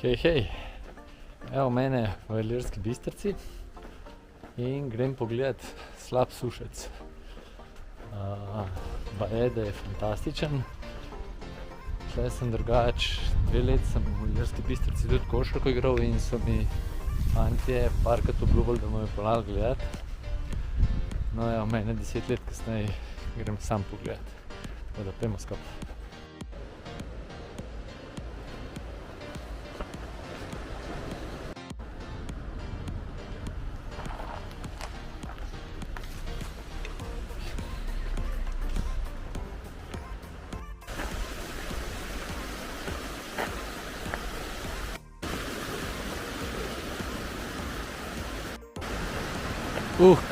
Hej, evo mene v Ilirski Bistrici in grem pogledat slap sušec. Baje, da je fantastičen. Tle sem drugač, 2 leti sem v Ilirski Bistrici tudi košarko igral in so mi fantje parkrat obljubili, da bomo pelali gledat. No, evo mene 10 let kasneje grem sam pogledat, tako da pojmo skupaj.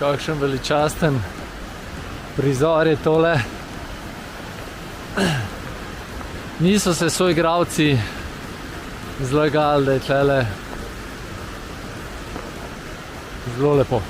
Kakšen veličasten prizor je tole. Niso se soigralci zlagali, da je tlele zelo lepo.